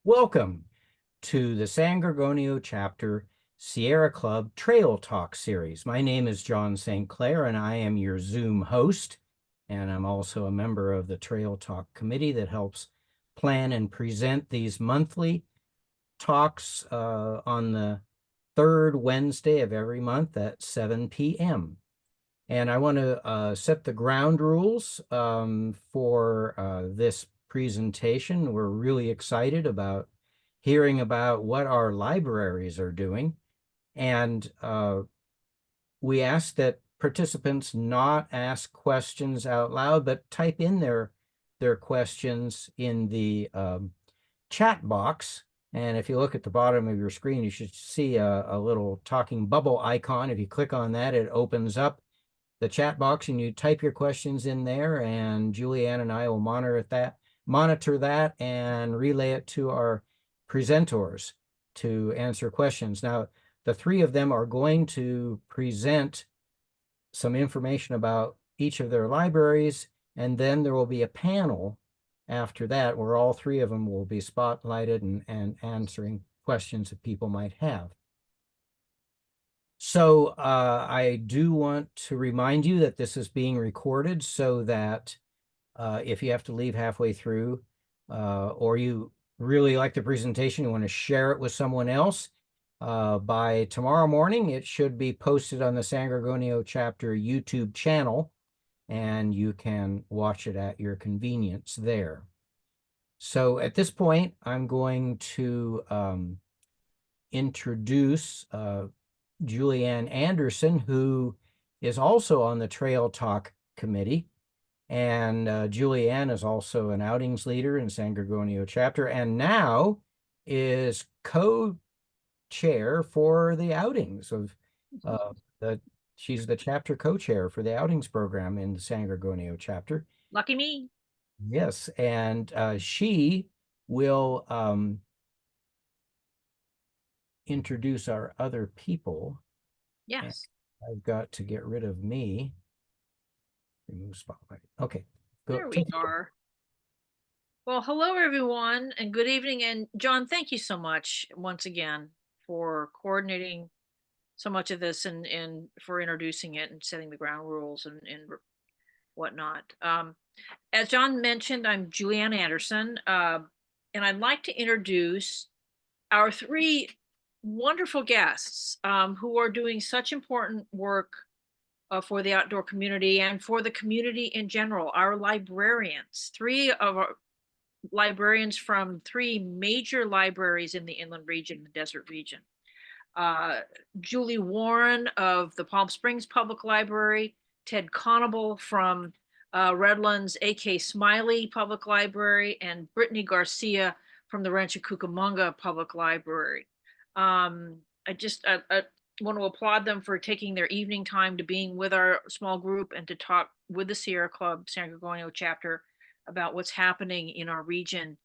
Welcome to the San Gorgonio Chapter Sierra Club Trail Talk series. My name is John St. Clair, and I am your Zoom host, and I'm also a member of the Trail Talk Committee that helps plan and present these monthly talks on the third Wednesday of every month at 7 p.m. And I want to set the ground rules for this presentation. We're really excited about hearing about what our libraries are doing. And we ask that participants not ask questions out loud, but type in their questions in the chat box. And if you look at the bottom of your screen, you should see a little talking bubble icon. If you click on that, it opens up the chat box and you type your questions in there, and Julianne and I will monitor that and relay it to our presenters to answer questions. Now, the three of them are going to present some information about each of their libraries, and then there will be a panel after that where all three of them will be spotlighted and answering questions that people might have. So I do want to remind you that this is being recorded so that if you have to leave halfway through or you really like the presentation, you want to share it with someone else, by tomorrow morning, it should be posted on the San Gorgonio Chapter YouTube channel, and you can watch it at your convenience there. So at this point, I'm going to introduce Julianne Anderson, who is also on the Trail Talk Committee. And Julianne is also an outings leader in San Gorgonio Chapter, and now is co-chair for the outings of she's the chapter co-chair for the outings program in the San Gorgonio Chapter. Lucky me. Yes, and she will introduce our other people. Yes. And I've got to get rid of me. Remove spotlight. Okay. There we are. Well, hello, everyone, and good evening. And John, thank you so much once again for coordinating so much of this and for introducing it and setting the ground rules and whatnot. As John mentioned, I'm Julianne Anderson, and I'd like to introduce our three wonderful guests who are doing such important work for the outdoor community and for the community in general. Our librarians, three of our librarians from three major libraries in the inland region, the desert region. Julie Warren of the Palm Springs Public Library, Ted Conable from Redlands A.K. Smiley Public Library, and Brittany Garcia from the Rancho Cucamonga Public Library. I want to applaud them for taking their evening time to being with our small group and to talk with the Sierra Club San Gorgonio Chapter about what's happening in our region,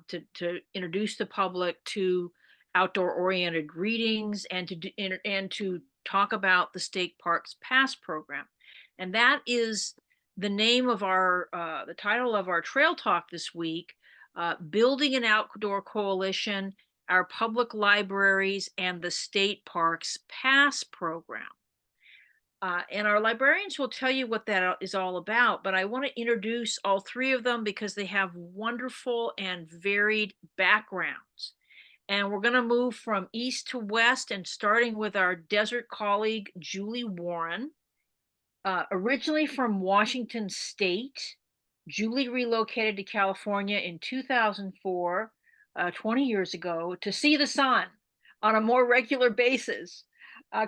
to introduce the public to outdoor-oriented readings and to talk about the State Parks Pass program. And that is the name of our the title of our Trail Talk this week, Building an Outdoor Coalition, Our Public Libraries, and the State Parks Pass program. And our librarians will tell you what that is all about, but I want to introduce all three of them because they have wonderful and varied backgrounds. And we're going to move from east to west, and starting with our desert colleague, Julie Warren. Originally from Washington State, Julie relocated to California in 2004, 20 years ago, to see the sun on a more regular basis,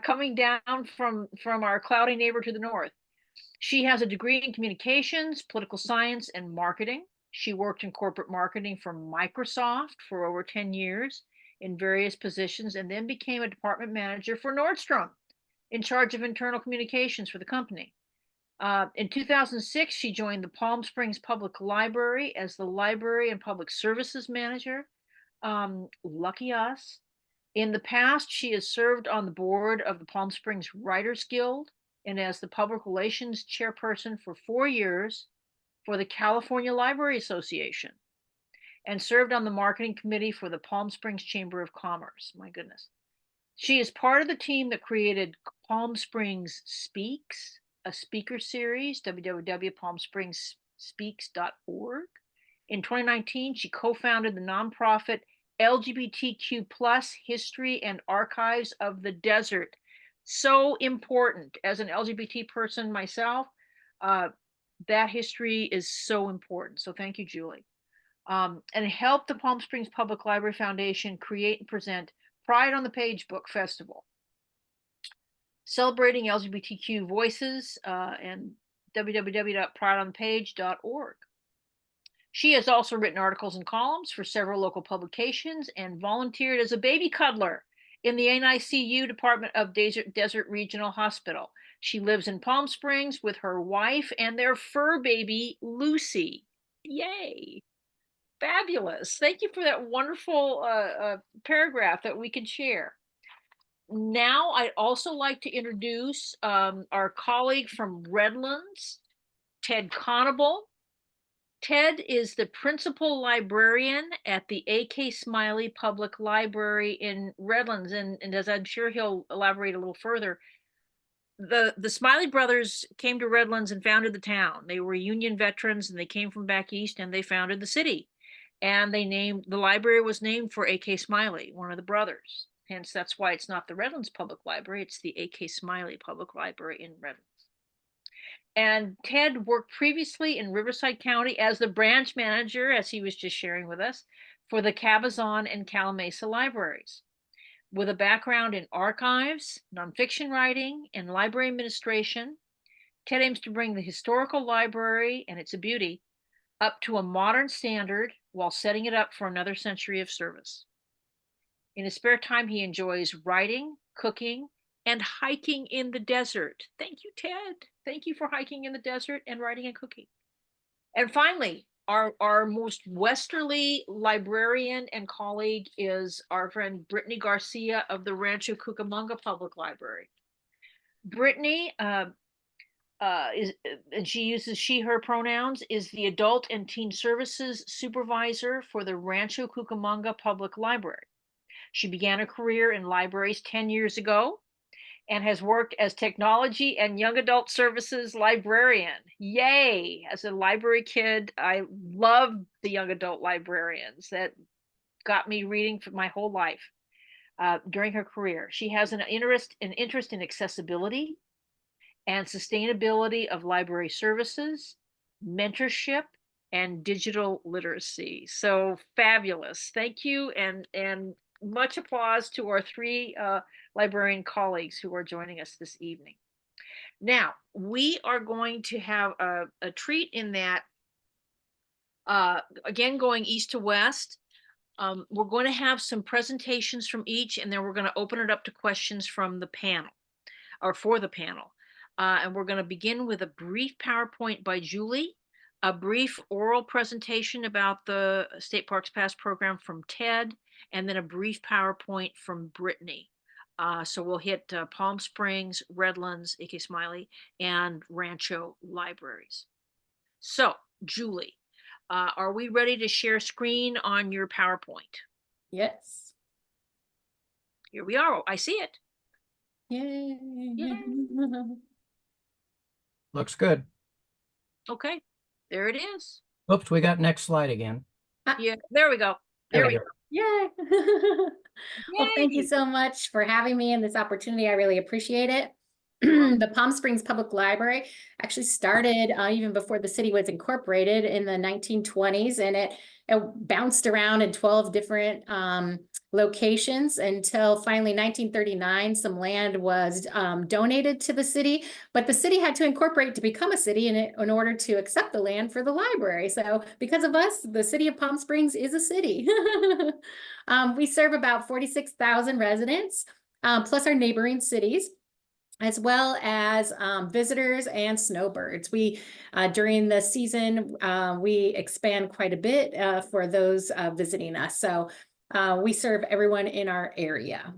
coming down from our cloudy neighbor to the north. She has a degree in communications, political science, and marketing. She worked in corporate marketing for Microsoft for over 10 years in various positions, and then became a department manager for Nordstrom, in charge of internal communications for the company. In 2006, she joined the Palm Springs Public Library as the Library and Public Services Manager. Lucky us. In the past, she has served on the board of the Palm Springs Writers Guild and as the Public Relations Chairperson for 4 years for the California Library Association. and served on the marketing committee for the Palm Springs Chamber of Commerce. My goodness. She is part of the team that created Palm Springs Speaks, a speaker series, www.palmspringspeaks.org. In 2019, she co-founded the nonprofit LGBTQ plus History and Archives of the Desert. So important. As an LGBT person myself, that history is so important. So thank you, Julie. And helped the Palm Springs Public Library Foundation create and present Pride on the Page Book Festival, celebrating LGBTQ voices, and www.prideonthepage.org. She has also written articles and columns for several local publications and volunteered as a baby cuddler in the NICU Department of Desert Regional Hospital. She lives in Palm Springs with her wife and their fur baby, Lucy. Yay. Fabulous. Thank you for that wonderful paragraph that we can share. Now, I'd also like to introduce our colleague from Redlands, Ted Conable. Ted is the principal librarian at the A.K. Smiley Public Library in Redlands. And as I'm sure he'll elaborate a little further, the Smiley brothers came to Redlands and founded the town. They were Union veterans and they came from back east and they founded the city. And the library was named for A.K. Smiley, one of the brothers. Hence, that's why it's not the Redlands Public Library, it's the A.K. Smiley Public Library in Redlands. And Ted worked previously in Riverside County as the branch manager, as he was just sharing with us, for the Cabazon and Calamasa libraries. With a background in archives, nonfiction writing, and library administration, Ted aims to bring the historical library, and it's a beauty, up to a modern standard while setting it up for another century of service. In his spare time, he enjoys writing, cooking, and hiking in the desert. Thank you, Ted. Thank you for hiking in the desert and writing and cooking. And finally, our most westerly librarian and colleague is our friend Brittany Garcia of the Rancho Cucamonga Public Library. Brittany and she uses she, her pronouns, is the Adult and Teen Services Supervisor for the Rancho Cucamonga Public Library. She began a career in libraries 10 years ago and has worked as technology and young adult services librarian. Yay! As a library kid, I loved the young adult librarians that got me reading for my whole life during her career. She has an interest in accessibility and sustainability of library services, mentorship, and digital literacy. So fabulous. Thank you, and much applause to our three librarian colleagues who are joining us this evening. Now, we are going to have a treat in that, again, going east to west, we're going to have some presentations from each, and then we're going to open it up to questions from the panel, or for the panel. And we're going to begin with a brief PowerPoint by Julie, a brief oral presentation about the State Parks Pass program from Ted, and then a brief PowerPoint from Brittany. So we'll hit Palm Springs, Redlands, A.K. Smiley, and Rancho libraries. So, Julie, are we ready to share screen on your PowerPoint? Yes. Here we are. I see it. Yay. Yay. Looks good. Okay, there it is. Oops, we got next slide again. Yeah, there we go. There we go. Yay. Well, thank you so much for having me and this opportunity. I really appreciate it. The Palm Springs Public Library actually started even before the city was incorporated in the 1920s, and it bounced around in 12 different locations until finally 1939 some land was donated to the city, but the city had to incorporate to become a city in order to accept the land for the library. So because of us, the city of Palm Springs is a city. We serve about 46,000 residents, plus our neighboring cities, as well as visitors and snowbirds. We, during the season, we expand quite a bit for those visiting us. So we serve everyone in our area.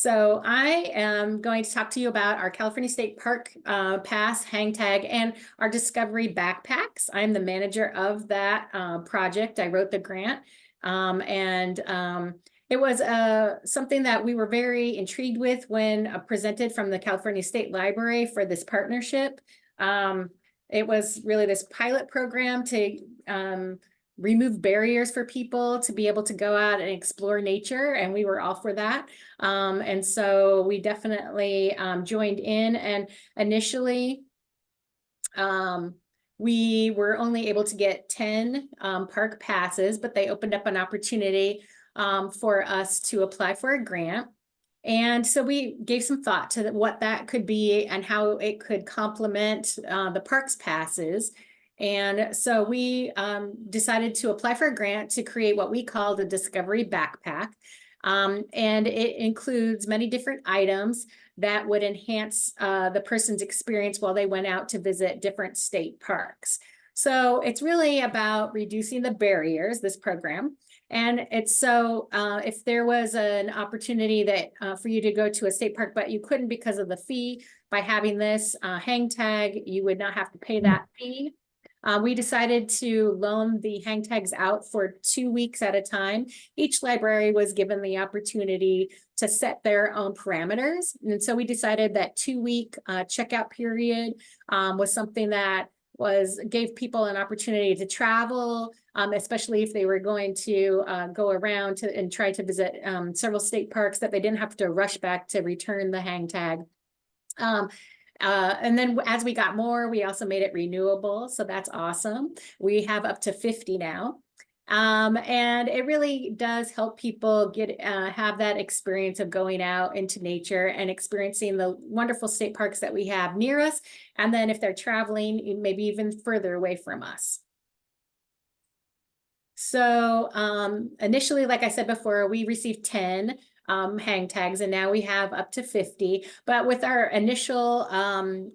So I am going to talk to you about our California State Park Pass hang tag and our Discovery backpacks. I'm the manager of that project. I wrote the grant, it was something that we were very intrigued with when presented from the California State Library for this partnership. It was really this pilot program to remove barriers for people to be able to go out and explore nature, and we were all for that. And so we definitely joined in, and initially we were only able to get 10 park passes, but they opened up an opportunity for us to apply for a grant. And so we gave some thought to what that could be and how it could complement the parks passes. And so we decided to apply for a grant to create what we call the Discovery Backpack. And it includes many different items that would enhance the person's experience while they went out to visit different state parks. So it's really about reducing the barriers, this program. And it's so if there was an opportunity that for you to go to a state park, but you couldn't because of the fee, by having this hang tag, you would not have to pay that fee. We decided to loan the hang tags out for 2 weeks at a time. Each library was given the opportunity to set their own parameters. And so we decided that 2-week checkout period was something that gave people an opportunity to travel, especially if they were going to go around and try to visit several state parks, that they didn't have to rush back to return the hang tag. And then as we got more, we also made it renewable. So that's awesome. We have up to 50 now. And it really does help people have that experience of going out into nature and experiencing the wonderful state parks that we have near us. And then if they're traveling, maybe even further away from us. So initially, like I said before, we received 10 hang tags, and now we have up to 50. But with our initial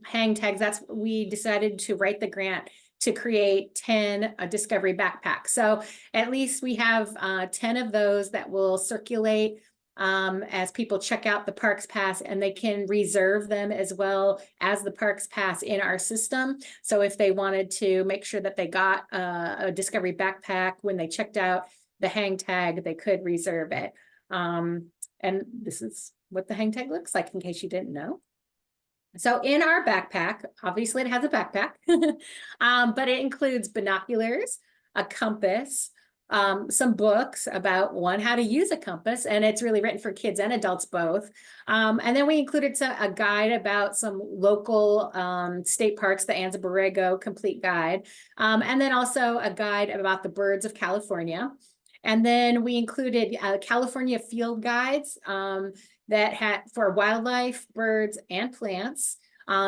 hang tags, we decided to write the grant to create 10 Discovery backpacks. So at least we have 10 of those that will circulate as people check out the Parks Pass, and they can reserve them as well as the Parks Pass in our system. So if they wanted to make sure that they got a Discovery backpack when they checked out the hang tag, they could reserve it. And this is what the hang tag looks like, in case you didn't know. So in our backpack, obviously it has a backpack, but it includes binoculars, a compass, some books about how to use a compass, and it's really written for kids and adults both. And then we included a guide about some local state parks, the Anza Borrego complete guide, and then also a guide about the birds of California. And then we included California field guides that had for wildlife, birds, and plants,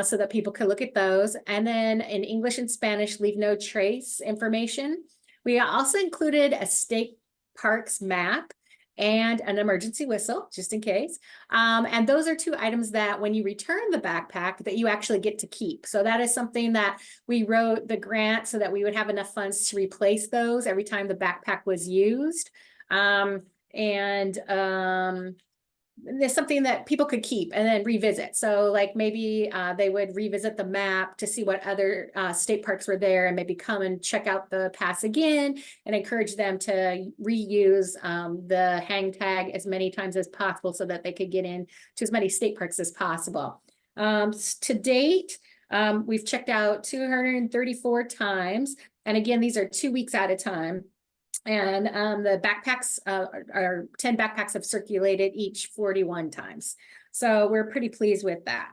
so that people could look at those. And then in English and Spanish, leave no trace information. We also included a state parks map and an emergency whistle, just in case. And those are 2 items that when you return the backpack, that you actually get to keep. So that is something that we wrote the grant so that we would have enough funds to replace those every time the backpack was used. There's something that people could keep and then revisit. So like maybe they would revisit the map to see what other state parks were there, and maybe come and check out the pass again, and encourage them to reuse the hang tag as many times as possible so that they could get in to as many state parks as possible. To date, we've checked out 234 times. And again, these are 2 weeks at a time. And the backpacks, 10 backpacks have circulated each 41 times. So we're pretty pleased with that.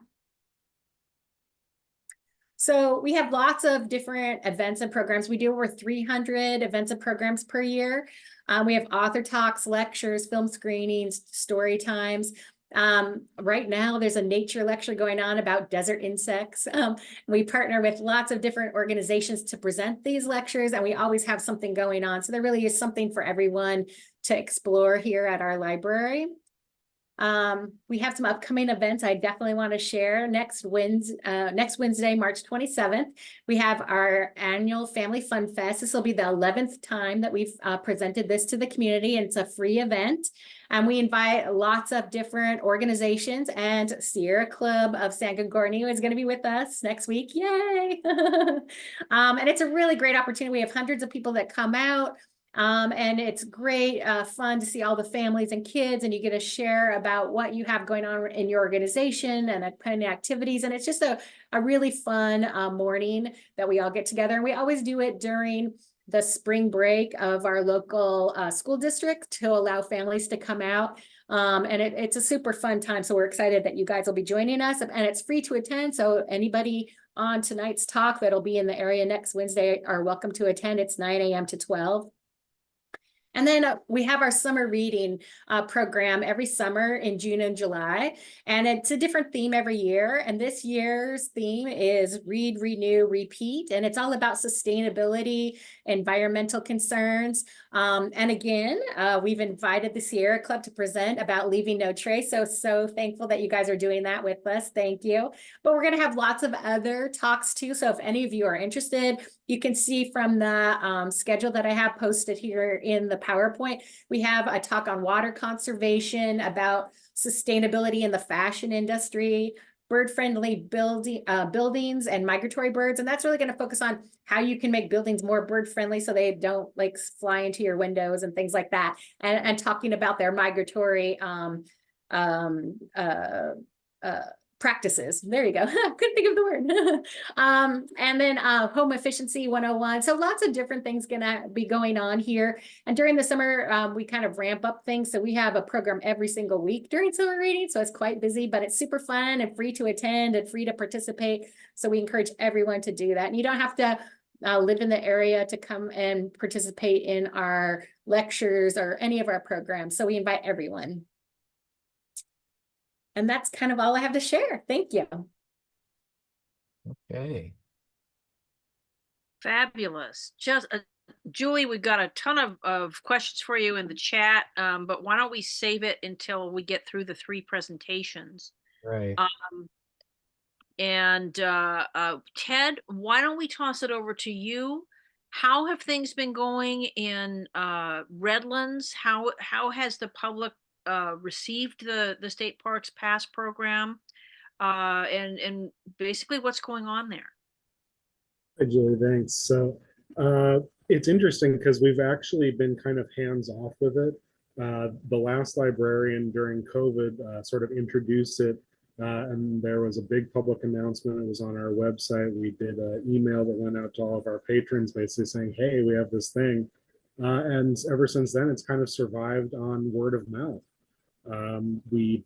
So we have lots of different events and programs. We do over 300 events and programs per year. We have author talks, lectures, film screenings, story times. Right now there's a nature lecture going on about desert insects. We partner with lots of different organizations to present these lectures, and we always have something going on. So there really is something for everyone to explore here at our library. We have some upcoming events I definitely want to share. Next Wednesday, March 27th, we have our annual Family Fun Fest. This will be the 11th time that we've presented this to the community, and it's a free event. And we invite lots of different organizations, and Sierra Club of San Gorgonio is going to be with us next week. Yay! And it's a really great opportunity. We have hundreds of people that come out. And it's great fun to see all the families and kids, and you get to share about what you have going on in your organization and planning activities. And it's just a really fun morning that we all get together. And we always do it during the spring break of our local school district to allow families to come out. And it's a super fun time. So we're excited that you guys will be joining us, and it's free to attend. So anybody on tonight's talk that'll be in the area next Wednesday are welcome to attend. It's 9 a.m. to 12. And then we have our summer reading program every summer in June and July, and it's a different theme every year. And this year's theme is Read, Renew, Repeat, and it's all about sustainability, environmental concerns. And again, we've invited the Sierra Club to present about leaving no trace. So thankful that you guys are doing that with us. Thank you. But we're going to have lots of other talks too. So if any of you are interested, you can see from the schedule that I have posted here in the PowerPoint, we have a talk on water conservation, about sustainability in the fashion industry, bird-friendly buildings and migratory birds. And that's really going to focus on how you can make buildings more bird-friendly so they don't like fly into your windows and things like that. And talking about their migratory practices. There you go. Couldn't think of the word. And then home efficiency 101. So lots of different things gonna be going on here. And during the summer, we kind of ramp up things. So we have a program every single week during summer reading. So it's quite busy, but it's super fun and free to attend and free to participate. So we encourage everyone to do that. And you don't have to live in the area to come and participate in our lectures or any of our programs. So we invite everyone. And that's kind of all I have to share. Thank you. Okay. Fabulous. Just Julie, we've got a ton of questions for you in the chat, but why don't we save it until we get through the 3 presentations? Right. Ted, why don't we toss it over to you? How have things been going in Redlands? How has the public received the State Parks Pass program, and basically what's going on there? Hi, Julie, thanks. So it's interesting because we've actually been kind of hands off with it. The last librarian during COVID sort of introduced it, and there was a big public announcement. It was on our website. We did an email that went out to all of our patrons basically saying, hey, we have this thing. And ever since then, it's kind of survived on word of mouth. We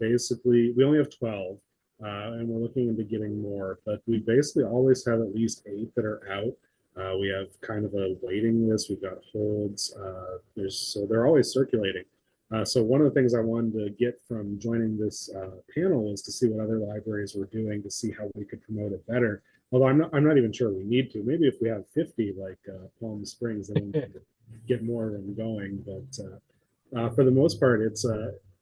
only have 12, and we're looking into getting more, but we basically always have at least 8 that are out. We have kind of a waiting list. We've got holds. So they're always circulating. So one of the things I wanted to get from joining this panel is to see what other libraries were doing to see how we could promote it better. Although I'm not even sure we need to. Maybe if we have 50 like Palm Springs, then we can get more of them going. But for the most part,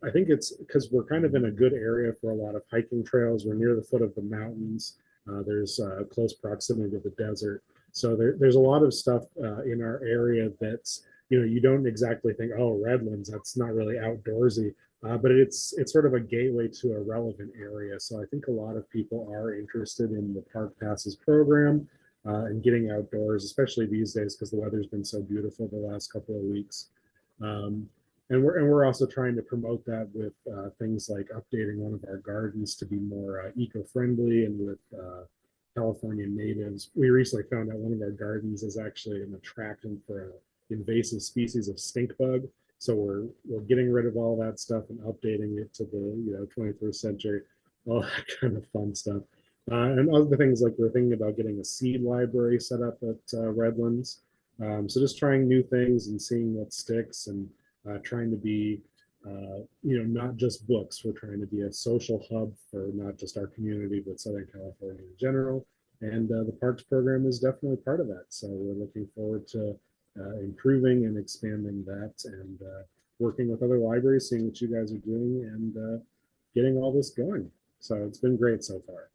I think it's because we're kind of in a good area for a lot of hiking trails. We're near the foot of the mountains. There's close proximity to the desert. So there's a lot of stuff in our area that's, you don't exactly think, oh, Redlands, that's not really outdoorsy. But it's sort of a gateway to a relevant area. So I think a lot of people are interested in the Park Passes program and getting outdoors, especially these days because the weather's been so beautiful the last couple of weeks. And we're also trying to promote that with things like updating one of our gardens to be more eco-friendly and with California natives. We recently found out one of our gardens is actually an attractant for an invasive species of stink bug. So we're getting rid of all that stuff and updating it to the 21st century, all that kind of fun stuff. And other things like we're thinking about getting a seed library set up at Redlands. So just trying new things and seeing what sticks, and trying to be, not just books. We're trying to be a social hub for not just our community, but Southern California in general. And the Parks program is definitely part of that. So we're looking forward to improving and expanding that, and working with other libraries, seeing what you guys are doing, and getting all this going. So it's been great so far.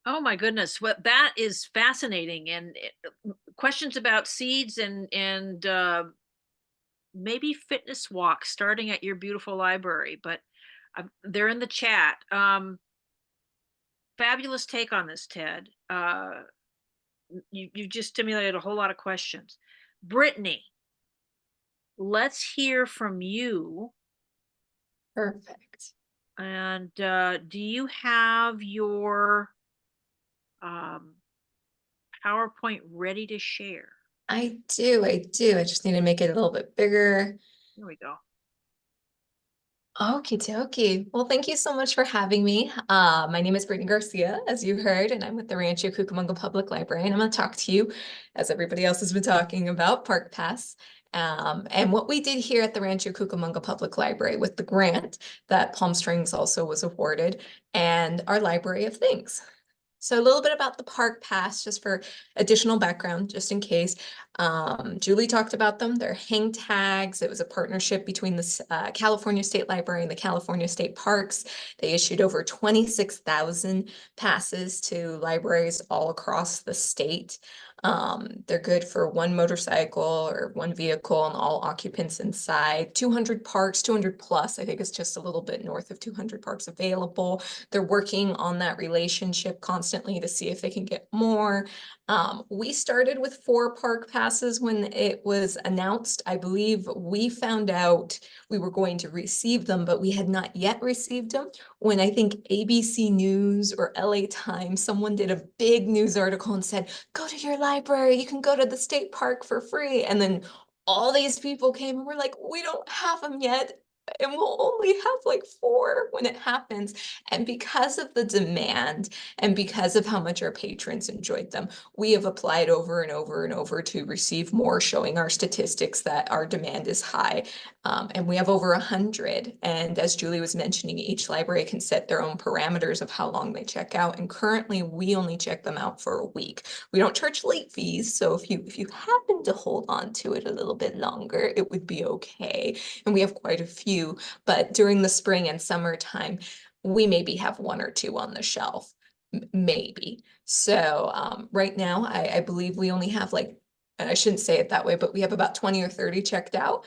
Oh my goodness, what that is fascinating. And questions about seeds and maybe fitness walks starting at your beautiful library, but they're in the chat. Fabulous take on this, Ted. You just stimulated a whole lot of questions. Brittany, let's hear from you. Perfect. And do you have your PowerPoint ready to share? I do. I just need to make it a little bit bigger. There we go. Okie dokie. Well, thank you so much for having me. My name is Brittany Garcia, as you heard, and I'm with the Rancho Cucamonga Public Library, and I'm going to talk to you, as everybody else has been talking about, Park Pass. And what we did here at the Rancho Cucamonga Public Library with the grant that Palm Springs also was awarded, and our Library of Things. So a little bit about the Park Pass, just for additional background, just in case. Julie talked about them. They're hang tags. It was a partnership between the California State Library and the California State Parks. They issued over 26,000 passes to libraries all across the state. They're good for one motorcycle or one vehicle and all occupants inside. 200 parks, 200 plus. I think it's just a little bit north of 200 parks available. They're working on that relationship constantly to see if they can get more. We started with 4 park passes when it was announced. I believe we found out we were going to receive them, but we had not yet received them when I think ABC News or LA Times, someone did a big news article and said, go to your library, you can go to the state park for free. And then all these people came and were like, we don't have them yet. And we'll only have like 4 when it happens. And because of the demand and because of how much our patrons enjoyed them, we have applied over and over and over to receive more, showing our statistics that our demand is high. And we have over 100. And as Julie was mentioning, each library can set their own parameters of how long they check out. And currently we only check them out for a week. We don't charge late fees. So if you happen to hold on to it a little bit longer, it would be okay. And we have quite a few, but during the spring and summertime, we maybe have 1 or 2 on the shelf, maybe. So right now, I believe we only have like, and I shouldn't say it that way, but we have about 20 or 30 checked out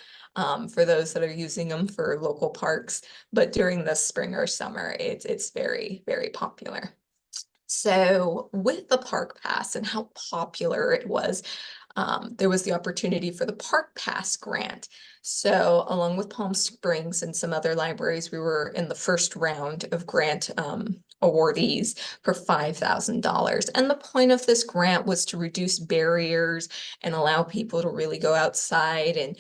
for those that are using them for local parks. But during the spring or summer, it's very, very popular. So with the Park Pass and how popular it was, there was the opportunity for the Park Pass grant. So along with Palm Springs and some other libraries, we were in the first round of grant awardees for $5,000. And the point of this grant was to reduce barriers and allow people to really go outside and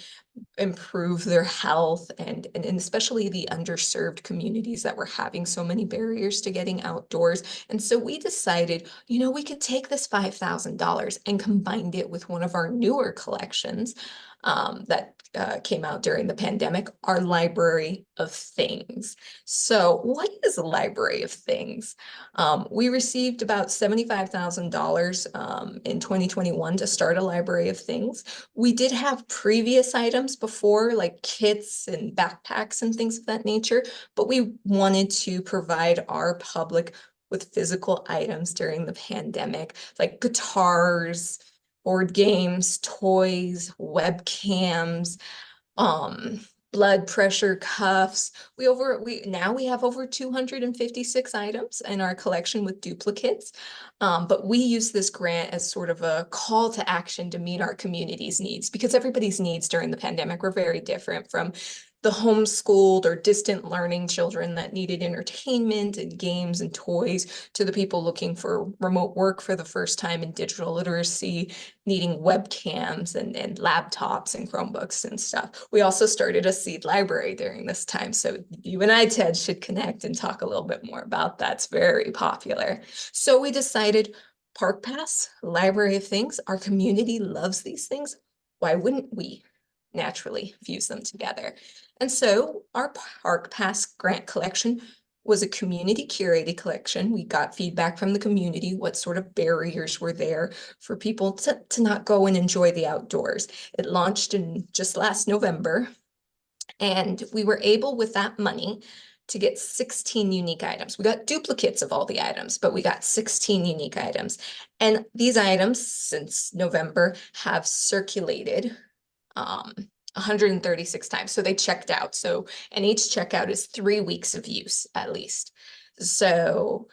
improve their health and especially the underserved communities that were having so many barriers to getting outdoors. And so we decided, you know, we could take this $5,000 and combined it with one of our newer collections that came out during the pandemic, our Library of Things. So what is a Library of Things? We received about $75,000 in 2021 to start a Library of Things. We did have previous items before, like kits and backpacks and things of that nature, but we wanted to provide our public with physical items during the pandemic, like guitars, board games, toys, webcams, blood pressure cuffs. We now have over 256 items in our collection with duplicates. But we use this grant as sort of a call to action to meet our community's needs, because everybody's needs during the pandemic were very different, from the homeschooled or distant learning children that needed entertainment and games and toys, to the people looking for remote work for the first time in digital literacy, needing webcams and laptops and Chromebooks and stuff. We also started a seed library during this time. So you and I, Ted, should connect and talk a little bit more about that. It's very popular. So we decided Park Pass, Library of Things, our community loves these things. Why wouldn't we naturally fuse them together? And so our Park Pass grant collection was a community curated collection. We got feedback from the community, what sort of barriers were there for people to not go and enjoy the outdoors. It launched in just last November, and we were able with that money to get 16 unique items. We got duplicates of all the items, but we got 16 unique items. And these items since November have circulated 136 times. So they checked out. So, and each checkout is 3 weeks of use at least. So,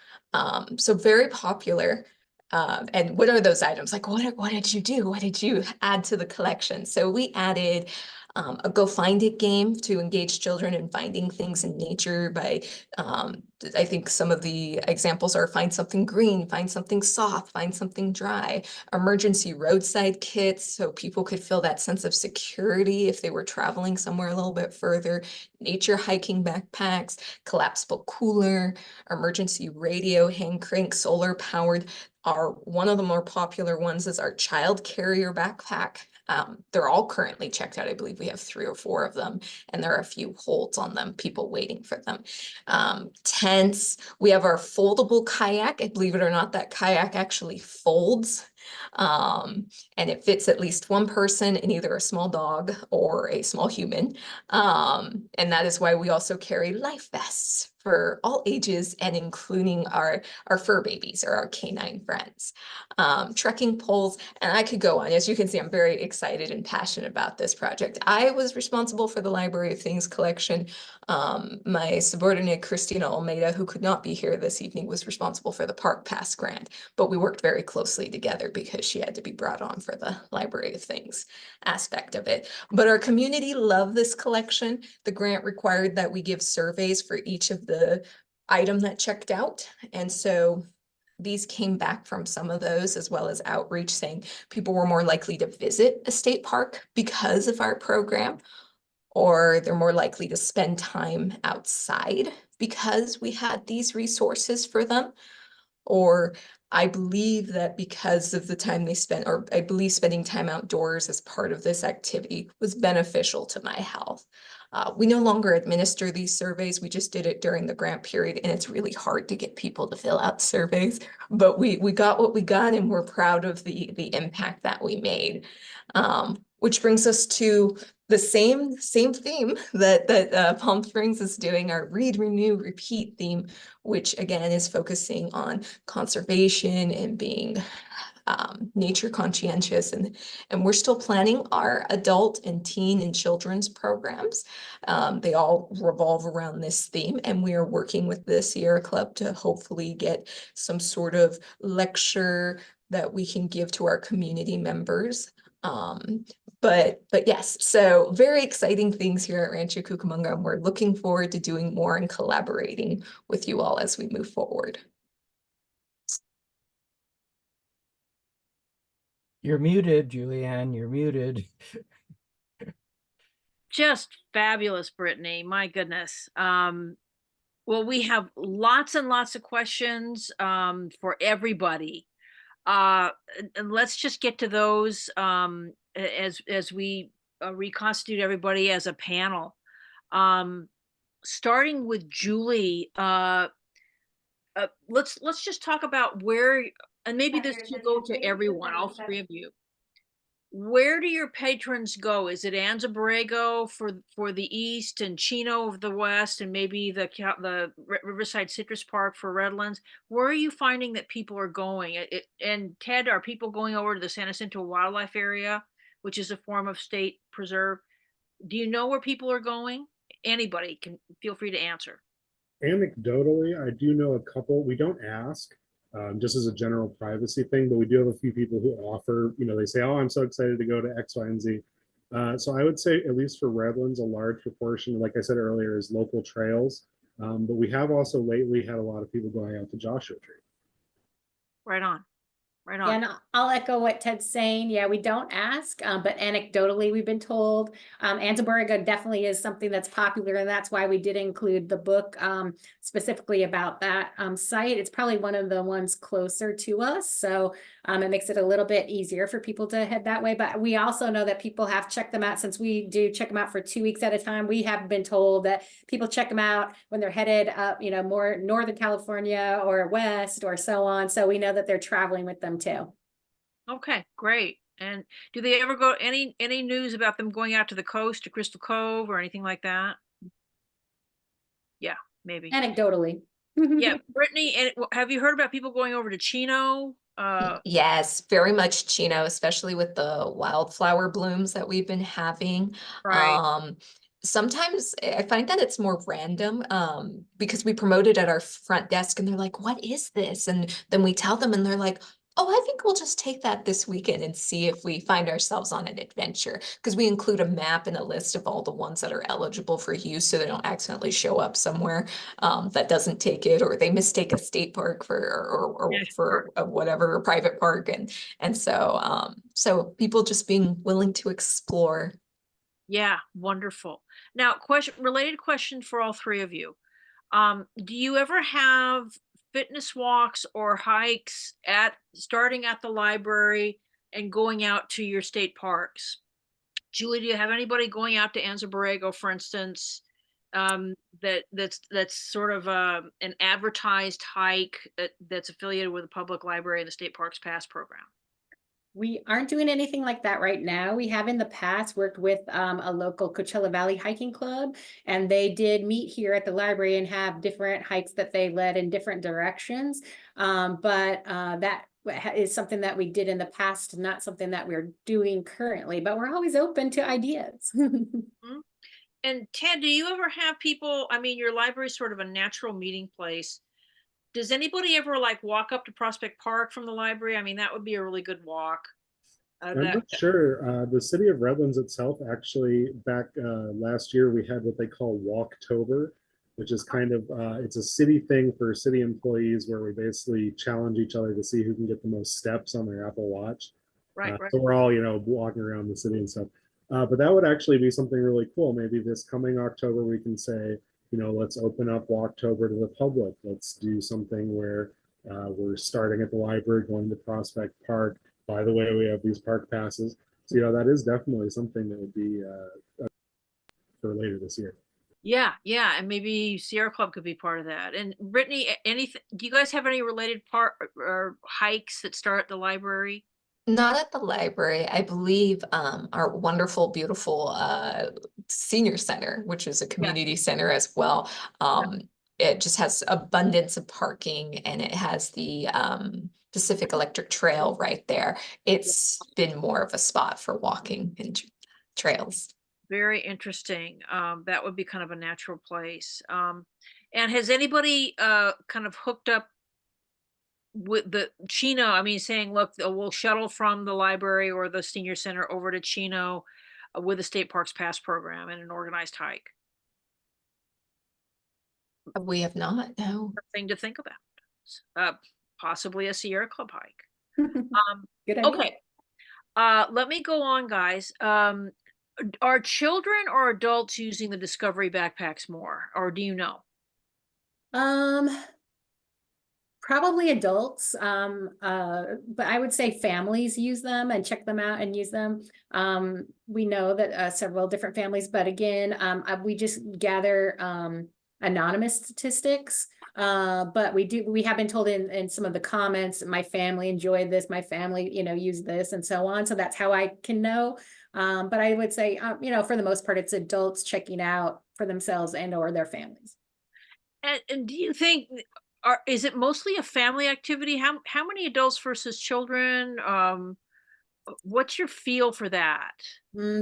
so very popular. And what are those items? Like, what did you do? What did you add to the collection? So we added a Go Find It game to engage children in finding things in nature by, I think some of the examples are find something green, find something soft, find something dry, emergency roadside kits, so people could feel that sense of security if they were traveling somewhere a little bit further, nature hiking backpacks, collapsible cooler, emergency radio, hand crank, solar powered. One of the more popular ones is our child carrier backpack. They're all currently checked out. I believe we have 3 or 4 of them, and there are a few holds on them, people waiting for them. Tents, we have our foldable kayak. And believe it or not, that kayak actually folds. And it fits at least one person and either a small dog or a small human. And that is why we also carry life vests for all ages and including our fur babies or our canine friends. Trekking poles, and I could go on. As you can see, I'm very excited and passionate about this project. I was responsible for the Library of Things collection. My subordinate, Christina Almeida, who could not be here this evening, was responsible for the Park Pass grant, but we worked very closely together because she had to be brought on for the Library of Things aspect of it. But our community loved this collection. The grant required that we give surveys for each of the item that checked out. And so these came back from some of those, as well as outreach saying people were more likely to visit a state park because of our program, or they're more likely to spend time outside because we had these resources for them. Or I believe that because of the time they spent, or I believe spending time outdoors as part of this activity was beneficial to my health. We no longer administer these surveys. We just did it during the grant period, and it's really hard to get people to fill out surveys, but we got what we got, and we're proud of the impact that we made. Which brings us to the same theme that Palm Springs is doing, our Read, Renew, Repeat theme, which again is focusing on conservation and being nature conscientious, and we're still planning our adult and teen and children's programs. They all revolve around this theme, and we are working with the Sierra Club to hopefully get some sort of lecture that we can give to our community members. But yes, so very exciting things here at Rancho Cucamonga, and we're looking forward to doing more and collaborating with you all as we move forward. You're muted, Julianne, you're muted. Just fabulous, Brittany. My goodness. Well, we have lots and lots of questions for everybody. And let's just get to those as we reconstitute everybody as a panel. Starting with Julie, let's just talk about where, and maybe this should go to everyone, all 3 of you. Where do your patrons go? Is it Anza Borrego for the east, and Chino of the west, and maybe the Riverside Citrus Park for Redlands? Where are you finding that people are going? And Ted, are people going over to the San Jacinto Wildlife Area, which is a form of state preserve? Do you know where people are going? Anybody can feel free to answer. Anecdotally, I do know a couple. We don't ask, just as a general privacy thing, but we do have a few people who offer, they say, oh, I'm so excited to go to X, Y, and Z. So I would say, at least for Redlands, a large proportion, like I said earlier, is local trails. But we have also lately had a lot of people going out to Joshua Tree. Right on. Right on. Yeah, and I'll echo what Ted's saying. Yeah, we don't ask, but anecdotally, we've been told Anza Borrego definitely is something that's popular, and that's why we did include the book specifically about that site. It's probably one of the ones closer to us, so it makes it a little bit easier for people to head that way. But we also know that people have checked them out. Since we do check them out for 2 weeks at a time, we have been told that people check them out when they're headed up, more Northern California or west or so on. So we know that they're traveling with them too. Okay, great. And do they ever go, any news about them going out to the coast, to Crystal Cove or anything like that? Yeah, maybe. Anecdotally. Yeah, Brittany, and have you heard about people going over to Chino? Yes, very much Chino, especially with the wildflower blooms that we've been having. Right. Sometimes I find that it's more random, because we promote it at our front desk and they're like, what is this? And then we tell them and they're like, oh, I think we'll just take that this weekend and see if we find ourselves on an adventure. Because we include a map and a list of all the ones that are eligible for use so they don't accidentally show up somewhere that doesn't take it, or they mistake a state park for or Yeah, for a whatever a private park, and so people just being willing to explore. Yeah, wonderful. Now, related question for all three of you. Do you ever have fitness walks or hikes starting at the library and going out to your state parks? Julie, do you have anybody going out to Anza Borrego, for instance, that's sort of an advertised hike that's affiliated with the public library and the state parks pass program? We aren't doing anything like that right now. We have in the past worked with a local Coachella Valley hiking club, and they did meet here at the library and have different hikes that they led in different directions. But that is something that we did in the past, not something that we're doing currently, but we're always open to ideas. Mhm. And Ted, do you ever have people, I mean, your library is sort of a natural meeting place. Does anybody ever like walk up to Prospect Park from the library? I mean, that would be a really good walk. I'm not sure. The city of Redlands itself, actually, back last year, we had what they call Walktober, which is kind of it's a city thing for city employees where we basically challenge each other to see who can get the most steps on their Apple Watch. Right. So we're all, walking around the city and stuff. But that would actually be something really cool. Maybe this coming October, we can say, let's open up Walktober to the public. Let's do something where we're starting at the library, going to Prospect Park. By the way, we have these park passes. So, that is definitely something that would be for later this year. Yeah, and maybe Sierra Club could be part of that. And Brittany, anything? Do you guys have any related or hikes that start at the library? Not at the library. I believe our wonderful, beautiful senior center, which is a community center as well. It just has abundance of parking, and it has the Pacific Electric Trail right there. It's been more of a spot for walking and trails. Very interesting. That would be kind of a natural place. And has anybody kind of hooked up with the Chino? I mean, saying, look, we'll shuttle from the library or the senior center over to Chino with the state parks pass program and an organized hike. We have not, no. Thing to think about. Possibly a Sierra Club hike. Good idea. Okay. Let me go on, guys. Are children or adults using the Discovery backpacks more, or do you know? Probably adults, but I would say families use them and check them out and use them. We know that several different families, but again, we just gather anonymous statistics. But we have been told in some of the comments, my family enjoyed this, my family, used this and so on. So that's how I can know. But I would say, for the most part, it's adults checking out for themselves and or their families. And do you think, is it mostly a family activity? How many adults versus children? What's your feel for that?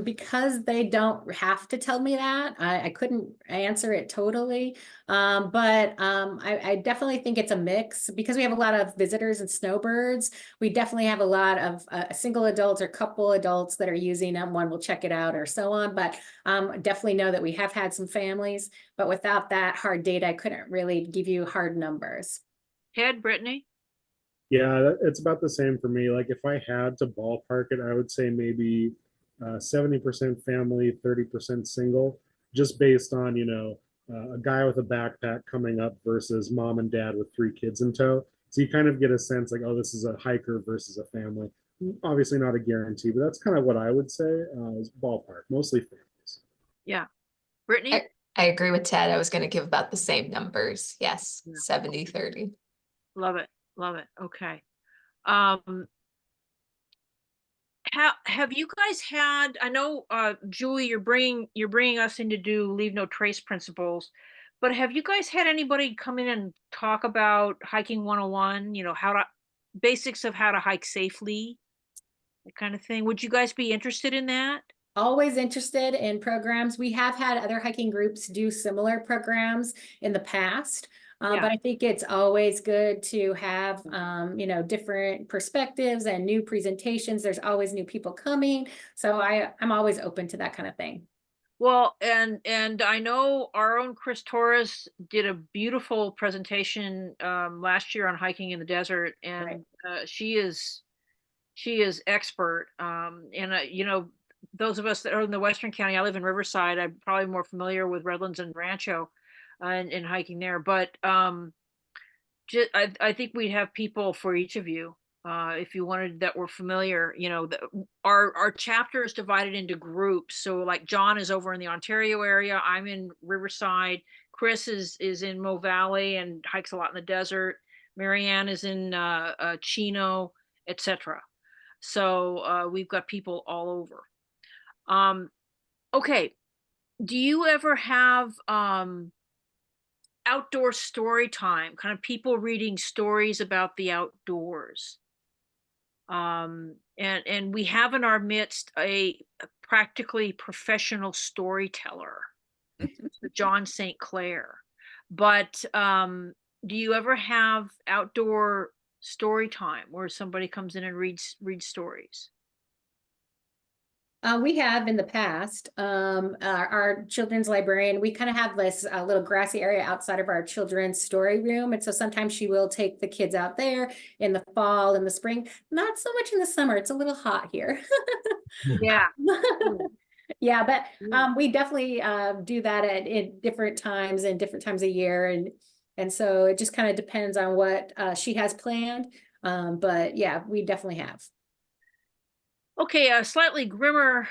Because they don't have to tell me that, I couldn't answer it totally. But I definitely think it's a mix because we have a lot of visitors and snowbirds. We definitely have a lot of single adults or couple adults that are using them. One will check it out or so on. But definitely know that we have had some families, but without that hard data, I couldn't really give you hard numbers. Ted, Brittany? Yeah, it's about the same for me. Like if I had to ballpark it, I would say maybe 70% family, 30% single, just based on, a guy with a backpack coming up versus mom and dad with 3 kids in tow. So you kind of get a sense like, oh, this is a hiker versus a family. Obviously not a guarantee, but that's kind of what I would say is ballpark, mostly families. Yeah. Brittany? I agree with Ted. I was going to give about the same numbers. Yes, 70-30. Love it. Okay. Have you guys had, I know Julie, you're bringing us in to do leave no trace principles, But have you guys had anybody come in and talk about hiking 101, you know, basics of how to hike safely, that kind of thing? Would you guys be interested in that? Always interested in programs. We have had other hiking groups do similar programs in the past. Yeah. But I think it's always good to have, you know, different perspectives and new presentations. There's always new people coming. So I'm always open to that kind of thing. Well, and I know our own Chris Torres did a beautiful presentation last year on hiking in the desert, and she is expert. And you know, those of us that are in the Western County, I live in Riverside. I'm probably more familiar with Redlands and Rancho, and hiking there. But I think we'd have people for each of you. If you wanted that were familiar, you know, our chapter is divided into groups. So like John is over in the Ontario area. I'm in Riverside. Chris is in Mo Valley and hikes a lot in the desert. Marianne is in Chino, etc. So we've got people all over. Okay. Do you ever have outdoor story time, kind of people reading stories about the outdoors? And we have in our midst a practically professional storyteller, John St. Clair. But do you ever have outdoor story time where somebody comes in and reads stories? We have in the past, our children's librarian, we kind of have this little grassy area outside of our children's story room. And so sometimes she will take the kids out there in the fall and the spring, not so much in the summer. It's a little hot here. Yeah. Yeah, but we definitely do that in different times and different times of year. And so it just kind of depends on what she has planned. But yeah, we definitely have. Okay, a slightly grimmer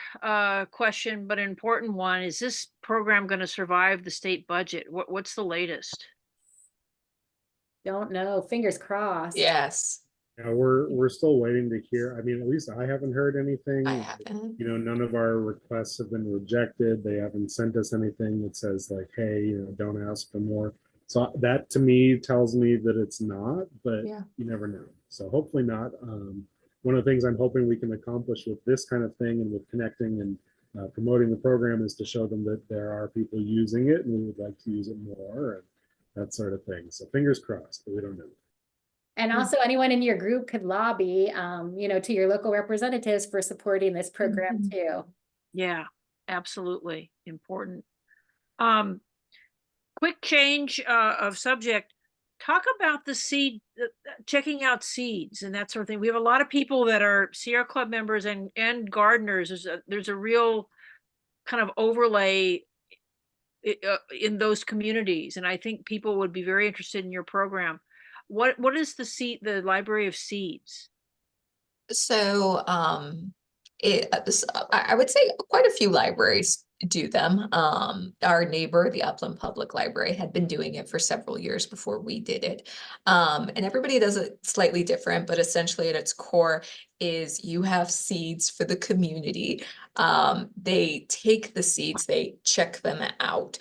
question, but an important one. Is this program going to survive the state budget? What's the latest? Don't know. Fingers crossed. Yes, Yeah, we're still waiting to hear. I mean, at least I haven't heard anything. I haven't. You know, none of our requests have been rejected. They haven't sent us anything that says like, hey, you know, don't ask for more. So that to me tells me that it's not, but Yeah. you never know. So hopefully not. One of the things I'm hoping we can accomplish with this kind of thing and with connecting and promoting the program is to show them that there are people using it and we would like to use it more and that sort of thing. So fingers crossed, but we don't know. And also anyone in your group could lobby, you know, to your local representatives for supporting this program too. Yeah, absolutely important. Quick change of subject. Talk about the seed, checking out seeds and that sort of thing. We have a lot of people that are Sierra Club members and gardeners. There's a real kind of overlay in those communities, and I think people would be very interested in your program. What is the Library of Seeds? So, I would say quite a few libraries do them. Our neighbor, the Upland Public Library, had been doing it for several years before we did it. And everybody does it slightly different, but essentially at its core is you have seeds for the community. They take the seeds, they check them out,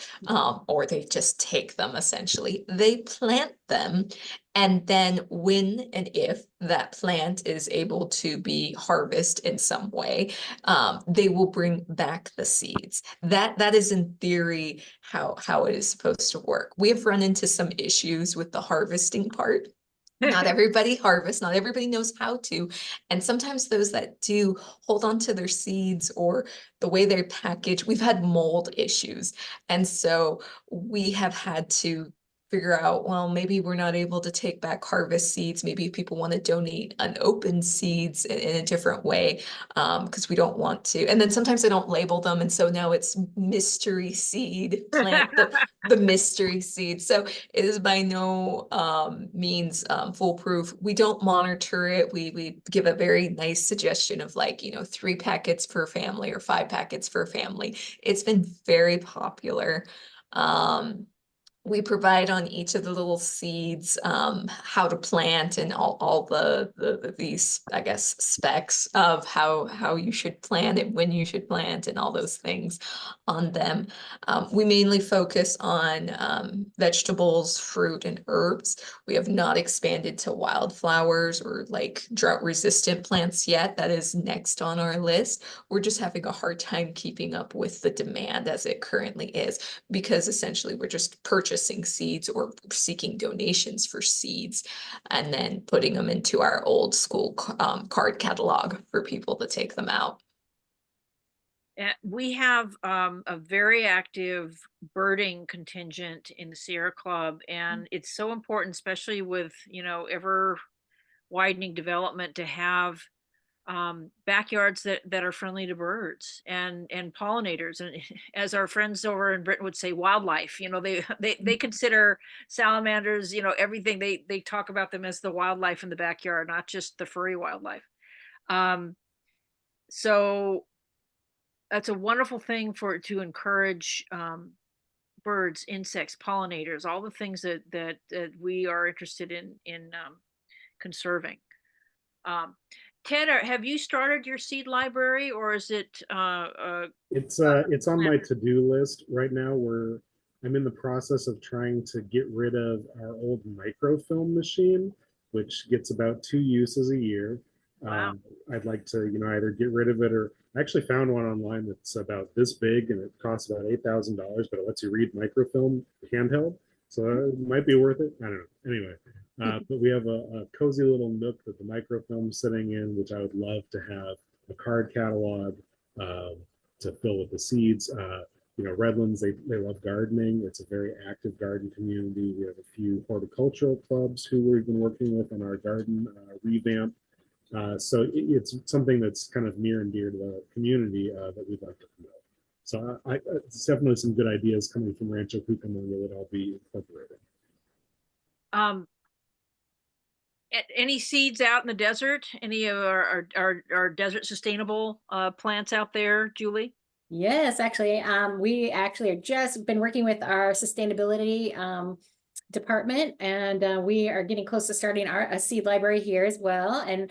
or they just take them essentially. They plant them. And then when and if that plant is able to be harvested in some way, they will bring back the seeds. That is in theory how it is supposed to work. We have run into some issues with the harvesting part. Not everybody harvests, not everybody knows how to. And sometimes those that do hold on to their seeds or the way they're packaged, we've had mold issues. And so we have had to figure out, well, maybe we're not able to take back harvest seeds. Maybe people want to donate unopened seeds in a different way, because we don't want to. And then sometimes they don't label them. And so now it's mystery seed, plant the mystery seed. So it is by no means foolproof. We don't monitor it. We give a very nice suggestion of like, 3 packets per family or 5 packets per family. It's been very popular. we provide on each of the little seeds how to plant and all these, I guess, specs of how you should plant it, when you should plant, and all those things on them. We mainly focus on vegetables, fruit, and herbs. We have not expanded to wildflowers or like drought-resistant plants yet. That is next on our list. We're just having a hard time keeping up with the demand as it currently is, because essentially we're just purchasing seeds or seeking donations for seeds and then putting them into our old school card catalog for people to take them out. We have a very active birding contingent in the Sierra Club, and it's so important, especially with, ever widening development, to have backyards that are friendly to birds and pollinators. And as our friends over in Britain would say, wildlife. They consider salamanders, everything. They talk about them as the wildlife in the backyard, not just the furry wildlife. So that's a wonderful thing to encourage birds, insects, pollinators, all the things that we are interested in conserving. Ted, have you started your seed library, or is it? It's on my to-do list right now. I'm in the process of trying to get rid of our old microfilm machine, which gets about 2 uses a year. Wow. I'd like to, either get rid of it, or I actually found one online that's about this big and it costs about $8,000, but it lets you read microfilm handheld. So it might be worth it. I don't know. Anyway, but we have a cozy little nook that the microfilm's sitting in, which I would love to have a card catalog to fill with the seeds. Redlands, they love gardening. It's a very active garden community. We have a few horticultural clubs who we've been working with on our garden revamp. So it's something that's kind of near and dear to the community that we'd like to promote. So it's definitely some good ideas coming from Rancho Cucamonga that I'll be incorporating. Any seeds out in the desert? Any of our desert sustainable plants out there, Julie? Yes, actually, we actually have just been working with our sustainability department, and we are getting close to starting a seed library here as well. And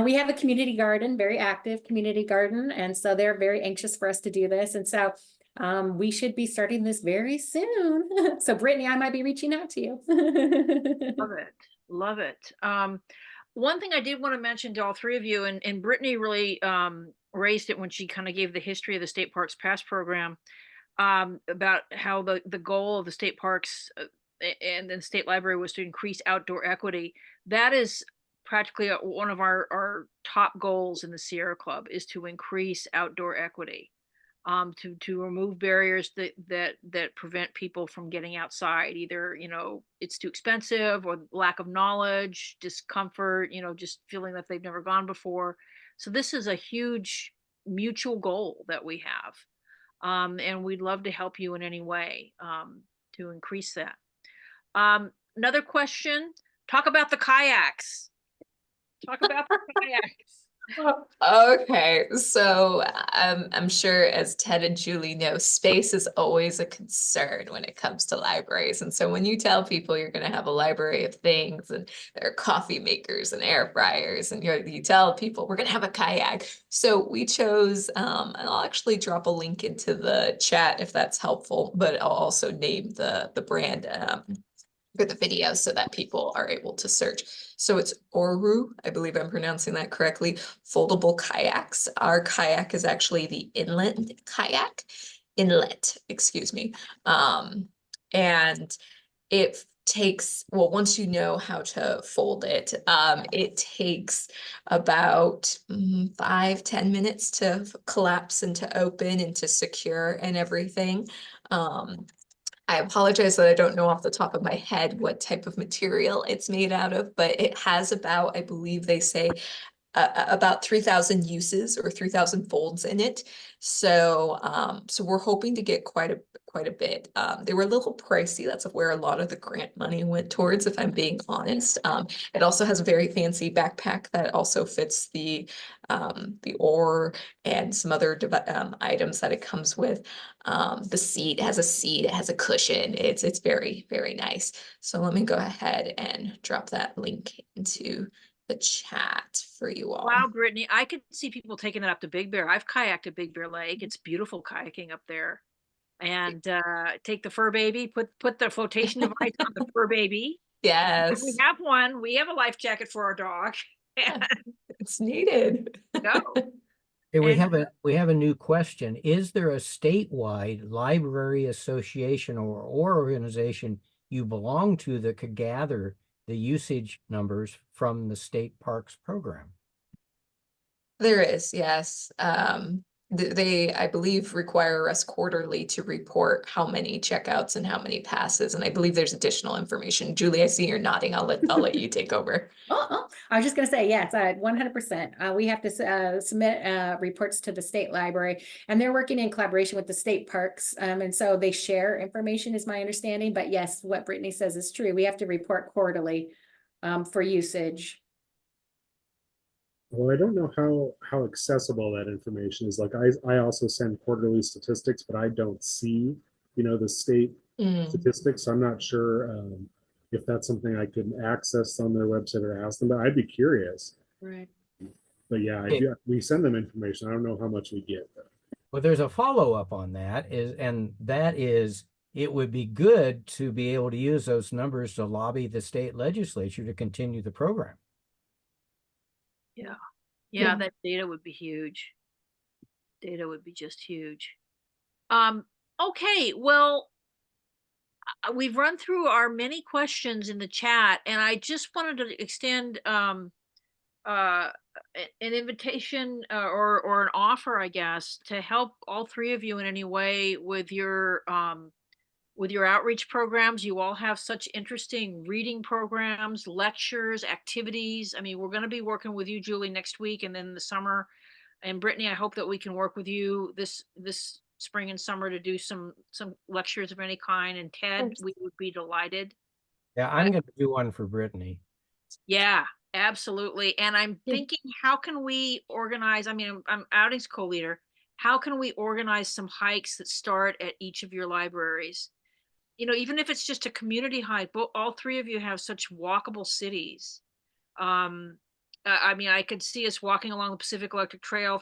we have a community garden, very active community garden, and so they're very anxious for us to do this. And so we should be starting this very soon. So Brittany, I might be reaching out to you. Love it. Love it. One thing I did want to mention to all three of you, and Brittany really raised it when she kind of gave the history of the State Parks Pass program, about how the goal of the state parks and the state library was to increase outdoor equity. That is practically one of our top goals in the Sierra Club, is to increase outdoor equity, to remove barriers that prevent people from getting outside. Either, it's too expensive, or lack of knowledge, discomfort, just feeling that they've never gone before. So this is a huge mutual goal that we have. And we'd love to help you in any way to increase that. Another question, talk about the kayaks. Talk about the kayaks. Okay, so I'm sure, as Ted and Julie know, space is always a concern when it comes to libraries. And so when you tell people you're going to have a library of things, and there are coffee makers and air fryers, and you tell people we're going to have a kayak. So we chose, and I'll actually drop a link into the chat if that's helpful, but I'll also name the brand for the video so that people are able to search. So it's Oru, I believe I'm pronouncing that correctly, foldable kayaks. Our kayak is actually the inlet, excuse me. And it takes, well, once you know how to fold it, it takes about 5-10 minutes to collapse and to open and to secure and everything. I apologize that I don't know off the top of my head what type of material it's made out of, but it has about, I believe they say, about 3,000 uses or 3,000 folds in it. So, so we're hoping to get quite a bit. They were a little pricey. That's where a lot of the grant money went towards, if I'm being honest. It also has a very fancy backpack that also fits the oar and some other items that it comes with. The seat, it has a seat, it has a cushion. It's very, very nice. So let me go ahead and drop that link into the chat for you all. Wow, Brittany, I could see people taking it up to Big Bear. I've kayaked at Big Bear Lake. It's beautiful kayaking up there. And take the fur baby, put the flotation device on the fur baby. Yes. We have one. We have a life jacket for our dog. And It's needed. go. Hey, And- we have a new question. Is there a statewide library association or organization you belong to that could gather the usage numbers from the state parks program? There is, yes. They, I believe, require us quarterly to report how many checkouts and how many passes, and I believe there's additional information. Julie, I see you're nodding. I'll let you take over. I was just gonna say, yes, 100%. We have to submit reports to the state library, and they're working in collaboration with the state parks. And so they share information, is my understanding. But yes, what Brittany says is true. We have to report quarterly for usage. Well, I don't know how accessible that information is. Like I also send quarterly statistics, but I don't see, the state statistics. I'm not sure if that's something I can access on their website or ask them, but I'd be curious. Right. But yeah, we send them information. I don't know how much we get. Well, there's a follow-up on that is it would be good to be able to use those numbers to lobby the state legislature to continue the program. Yeah, Yeah. that data would be huge. Data would be just huge. Okay, well, we've run through our many questions in the chat, and I just wanted to extend an invitation or an offer, I guess, to help all three of you in any way with your outreach programs. You all have such interesting reading programs, lectures, activities. I mean, we're going to be working with you, Julie, next week and then the summer. And Brittany, I hope that we can work with you this spring and summer to do some lectures of any kind. And Ted, we would be delighted. Yeah, I'm going to do one for Brittany. Yeah, absolutely. And I'm Yeah. thinking, how can we organize? I mean, I'm outings co-leader. How can we organize some hikes that start at each of your libraries? Even if it's just a community hike, but all three of you have such walkable cities. I mean, I could see us walking along the Pacific Electric Trail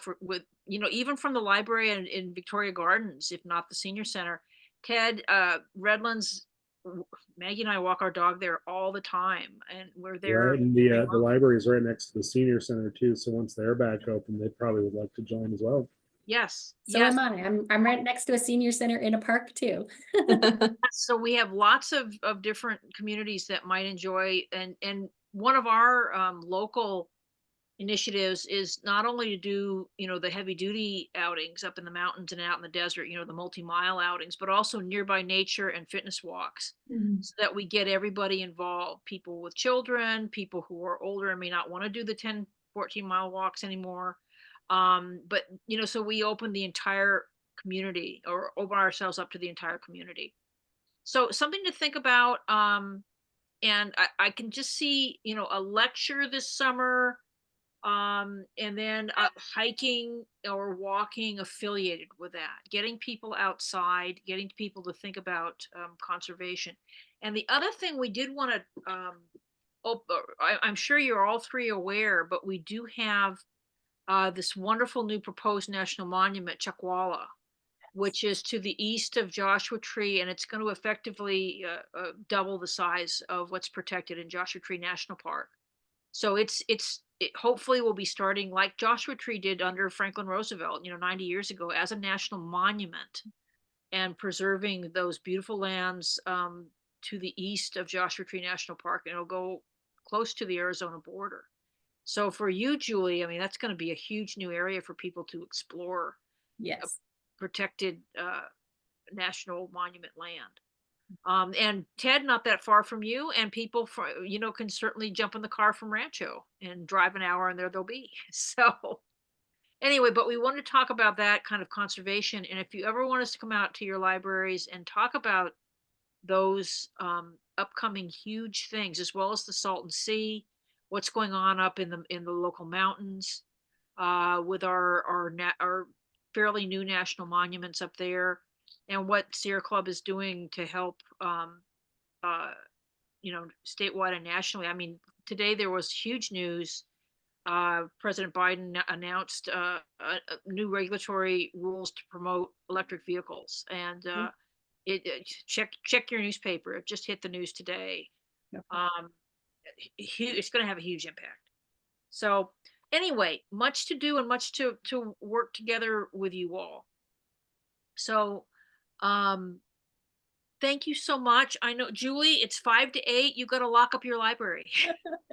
even from the library in Victoria Gardens, if not the senior center. Ted, Redlands, Maggie and I walk our dog there all the time, and we're there. Right, and the library is right next to the senior center too. So once they're back open, they probably would like to join as well. Yes. So yes. am I. I'm right next to a senior center in a park too. So we have lots of different communities that might enjoy, and one of our local initiatives is not only to do, the heavy duty outings up in the mountains and out in the desert, the multi-mile outings, but also nearby nature and fitness walks, so that we get everybody involved, people with children, people who are older and may not want to do the 10, 14-mile walks anymore. But, so we open the entire community, or open ourselves up to the entire community. So something to think about. And I can just see, a lecture this summer, and then hiking or walking affiliated with that, getting people outside, getting people to think about conservation. And the other thing we did want to, I'm sure you're all three aware, but we do have this wonderful new proposed national monument, Chuckwalla, which is to the east of Joshua Tree, and it's going to effectively double the size of what's protected in Joshua Tree National Park. So it hopefully will be starting like Joshua Tree did under Franklin Roosevelt, 90 years ago, as a national monument, and preserving those beautiful lands to the east of Joshua Tree National Park, and it'll go close to the Arizona border. So for you, Julie, I mean, that's going to be a huge new area for people to explore. Yes. Protected national monument land. And Ted, not that far from you, and people can certainly jump in the car from Rancho and drive an hour and there they'll be. So anyway, but we want to talk about that kind of conservation. And if you ever want us to come out to your libraries and talk about those upcoming huge things, as well as the Salton Sea, what's going on up in the local mountains, with our fairly new national monuments up there, and what Sierra Club is doing to help, uh, statewide and nationally. I mean, today there was huge news. President Biden announced new regulatory rules to promote electric vehicles, and check your newspaper. It just hit the news today. Yep. It's going to have a huge impact. So anyway, much to do and much to work together with you all. So thank you so much. I know, Julie, it's 5 to 8. You got to lock up your library.